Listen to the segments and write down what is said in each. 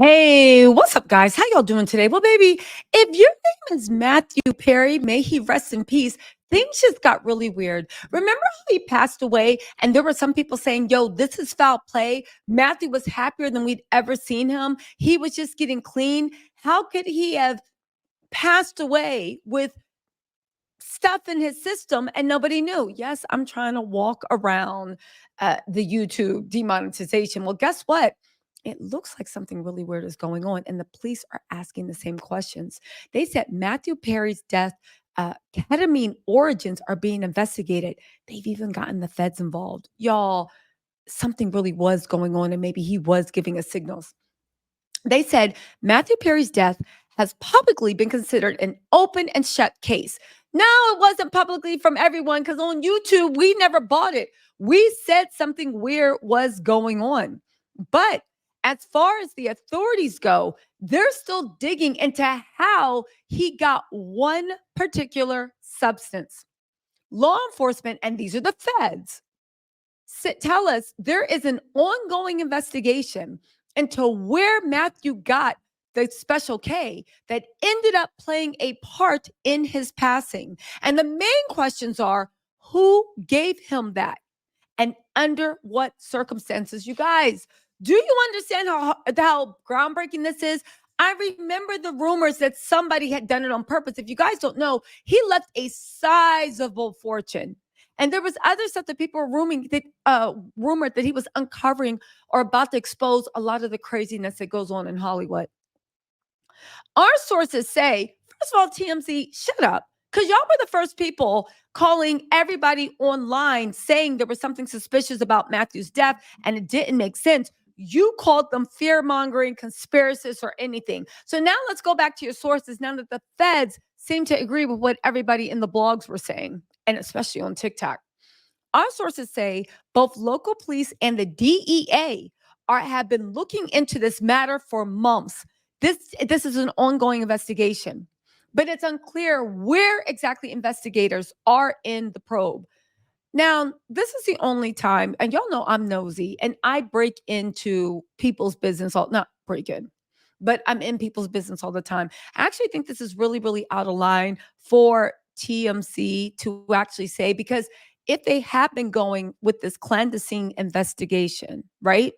Hey, what's up, guys? How y'all doing today? Well, baby, if your name is Matthew Perry, may he rest in peace. Things just got really weird. Remember how he passed away, and there were some people saying, "Yo, this is foul play." Matthew was happier than we'd ever seen him. He was just getting clean. How could he have passed away with stuff in his system and nobody knew? Yes, I'm trying to walk around the YouTube demonetization. Well, guess what? It looks like something really weird is going on, and the police are asking the same questions. They said Matthew Perry's death, ketamine origins are being investigated. They've even gotten the feds involved. Y'all, something really was going on, and maybe he was giving us signals. They said Matthew Perry's death has publicly been considered an open and shut case. No, it wasn't publicly from everyone because on YouTube, we never bought it. We said something weird was going on. But as far as the authorities go, they're still digging into how he got one particular substance. Law enforcement, and these are the feds, tell us there is an ongoing investigation into where Matthew got the special K that ended up playing a part in his passing. And the main questions are who gave him that and under what circumstances? You guys, do you understand how groundbreaking this is? I remember the rumors that somebody had done it on purpose. If you guys don't know, he left a sizable fortune. And there was other stuff that people were rumored that he was uncovering or about to expose a lot of the craziness that goes on in Hollywood. Our sources say, first of all, TMZ, shut up. Because y'all were the first people calling everybody online saying there was something suspicious about Matthew's death and it didn't make sense. You called them fear mongering, conspiracists, or anything. So now let's go back to your sources now that the feds seem to agree with what everybody in the blogs were saying, and especially on TikTok. Our sources say both local police and the DEA have been looking into this matter for months. This is an ongoing investigation, but it's unclear where exactly investigators are in the probe. Now, this is the only time, and y'all know I'm nosy, and I break into people's business, not break in, but I'm in people's business all the time. I actually think this is really, really out of line for TMC to actually say, because if they have been going with this clandestine investigation, right?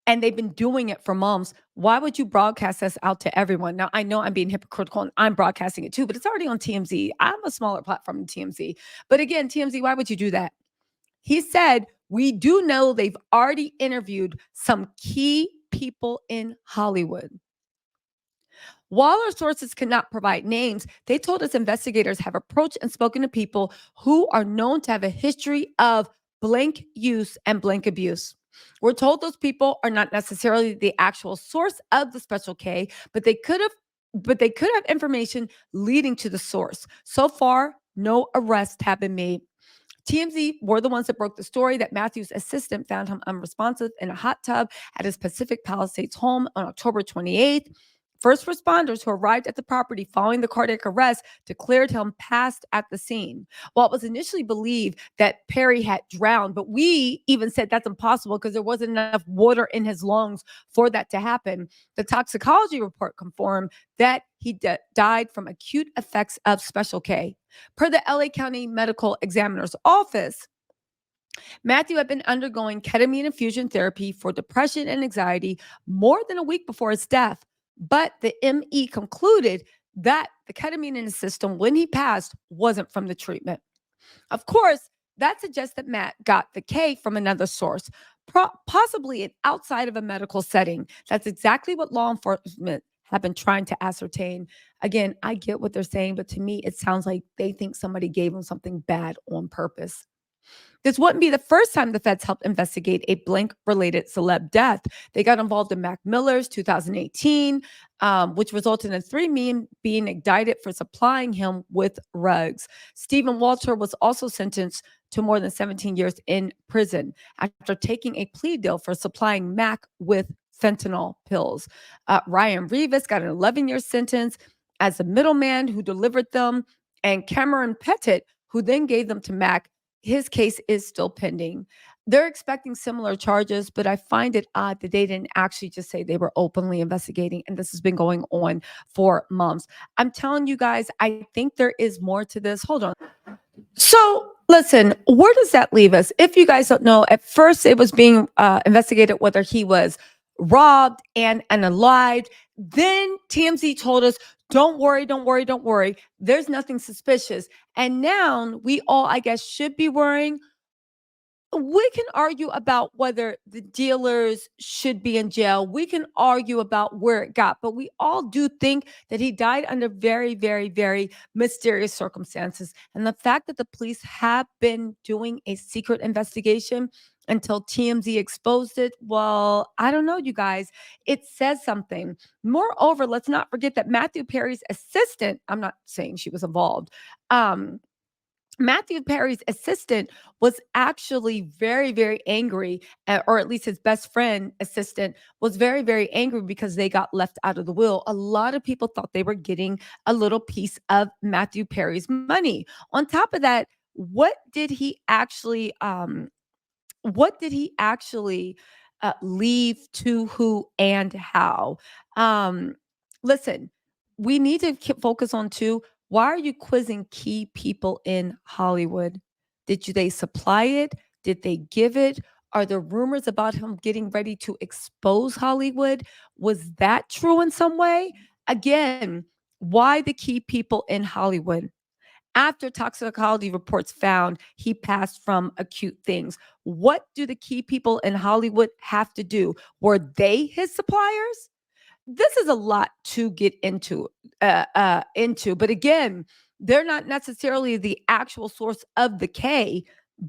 And they've been doing it for months. Why would you broadcast this out to everyone? Now, I know I'm being hypocritical and I'm broadcasting it too, but it's already on TMZ. I'm a smaller platform than TMZ. But again, TMZ, why would you do that? He said, we do know they've already interviewed some key people in Hollywood. While our sources cannot provide names, they told us investigators have approached and spoken to people who are known to have a history of blank use and blank abuse. We're told those people are not necessarily the actual source of the special K, but they could have information leading to the source. So far, no arrests have been made. TMZ were the ones that broke the story that Matthew's assistant found him unresponsive in a hot tub at his Pacific Palisades home on October 28th. First responders who arrived at the property following the cardiac arrest declared him passed at the scene. While it was initially believed that Perry had drowned, but we even said that's impossible because there wasn't enough water in his lungs for that to happen, the toxicology report confirmed that he died from acute effects of Special K. Per the LA County Medical Examiner's Office, Matthew had been undergoing ketamine infusion therapy for depression and anxiety more than a week before his death. But the ME concluded that the ketamine in his system when he passed wasn't from the treatment. Of course, that suggests that Matt got the K from another source, possibly outside of a medical setting. That's exactly what law enforcement have been trying to ascertain. Again, I get what they're saying, but to me, it sounds like they think somebody gave them something bad on purpose. This wouldn't be the first time the feds helped investigate a blank-related celeb death. They got involved in Mac Miller's 2018, which resulted in three men being indicted for supplying him with rugs. Stephen Walter was also sentenced to more than 17 years in prison after taking a plea deal for supplying Mac with fentanyl pills. Ryan Rivas got an 11-year sentence as the middleman who delivered them, and Cameron Pettit, who then gave them to Mac, his case is still pending. they're expecting similar charges, but I find it odd that they didn't actually just say they were openly investigating, and this has been going on for months. I'm telling you guys, I think there is more to this. Hold on. So, listen, where does that leave us? If you guys don't know, at first it was being investigated whether he was robbed and unalived. Then TMZ told us, don't worry, don't worry, don't worry. There's nothing suspicious. And now we all, I guess, should be worrying. We can argue about whether the dealers should be in jail. We can argue about where it got, but we all do think that he died under very, very, very mysterious circumstances. And the fact that the police have been doing a secret investigation until TMZ exposed it, well, I don't know, you guys. It says something. Moreover, let's not forget that Matthew Perry's assistant, I'm not saying she was involved, Matthew Perry's assistant was actually very, very angry, or at least his best friend assistant was very, very angry because they got left out of the will. A lot of people thought they were getting a little piece of Matthew Perry's money. On top of that, what did he actually leave to who and how? Um, Listen, we need to focus on two. Why are you quizzing key people in Hollywood? They supply it? Did they give it? Are there rumors about him getting ready to expose Hollywood? Was that true in some way? Again, why the key people in Hollywood? After toxicology reports found he passed from acute things. What do the key people in Hollywood have to do? Were they his suppliers? This is a lot to get into. But again, they're not necessarily the actual source of the K,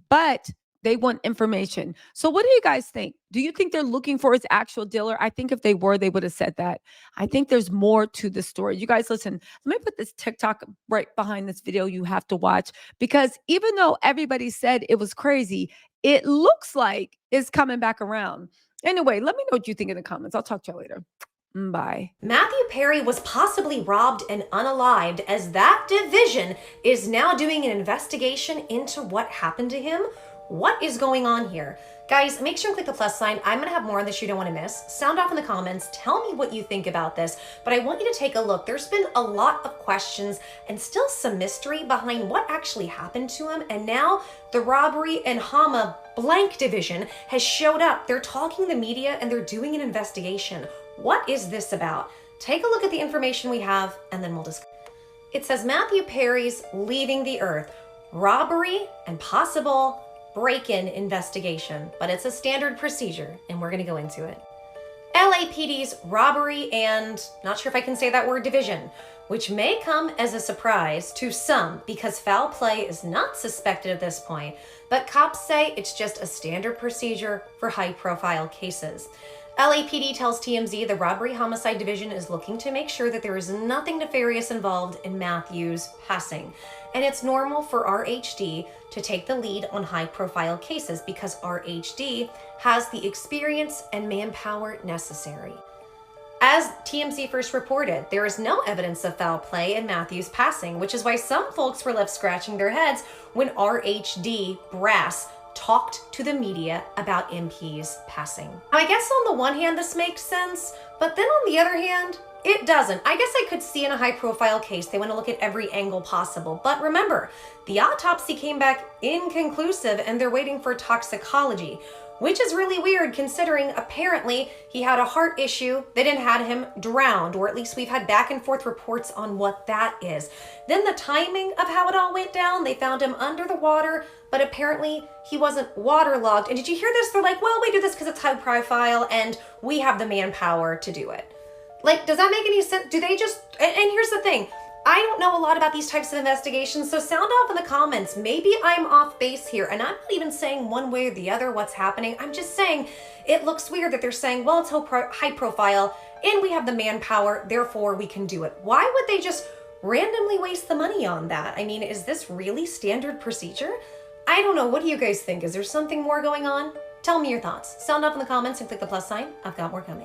but they want information. So what do you guys think? Do you think they're looking for his actual dealer? I think if they were, they would have said that. I think there's more to the story. You guys listen, let me put this TikTok right behind this video you have to watch, because even though everybody said it was crazy, it looks like it's coming back around. Anyway, let me know what you think in the comments. I'll talk to you later. Bye. Matthew Perry was possibly robbed and unalived, as that division is now doing an investigation into what happened to him. What is going on here? Guys, make sure and click the plus sign. I'm going to have more on this you don't want to miss. Sound off in the comments. Tell me what you think about this. But I want you to take a look. There's been a lot of questions and still some mystery behind what actually happened to him. And now the robbery and Hama blank division has showed up. They're talking to the media and they're doing an investigation. What is this about? Take a look at the information we have and then we'll discuss. It says Matthew Perry's leaving the earth, robbery and possible break-in investigation, but it's a standard procedure and we're going to go into it. LAPD's robbery and, not sure if I can say that word, division, which may come as a surprise to some because foul play is not suspected at this point, but cops say it's just a standard procedure for high-profile cases. LAPD tells TMZ the robbery homicide division is looking to make sure that there is nothing nefarious involved in Matthew's passing. And it's normal for RHD to take the lead on high-profile cases because RHD has the experience and manpower necessary. As TMZ first reported, there is no evidence of foul play in Matthew's passing, which is why some folks were left scratching their heads when RHD brass talked to the media about MP's passing. Now, I guess on the one hand, this makes sense, but then on the other hand, it doesn't. I guess I could see in a high-profile case, they want to look at every angle possible. But remember, the autopsy came back inconclusive and they're waiting for toxicology, which is really weird considering apparently he had a heart issue that had him drowned, or at least we've had back and forth reports on what that is. Then the timing of how it all went down, they found him under the water, but apparently he wasn't waterlogged. And did you hear this? They're like, well, we do this because it's high profile and we have the manpower to do it. Like, does that make any sense? Do they just, and here's the thing, I don't know a lot about these types of investigations, so sound off in the comments. Maybe I'm off base here, and I'm not even saying one way or the other what's happening. I'm just saying it looks weird that they're saying, well, it's high profile, and we have the manpower, therefore we can do it. Why would they just randomly waste the money on that? I mean, is this really standard procedure? I don't know. What do you guys think? Is there something more going on? Tell me your thoughts. Sound off in the comments and click the plus sign. I've got more coming.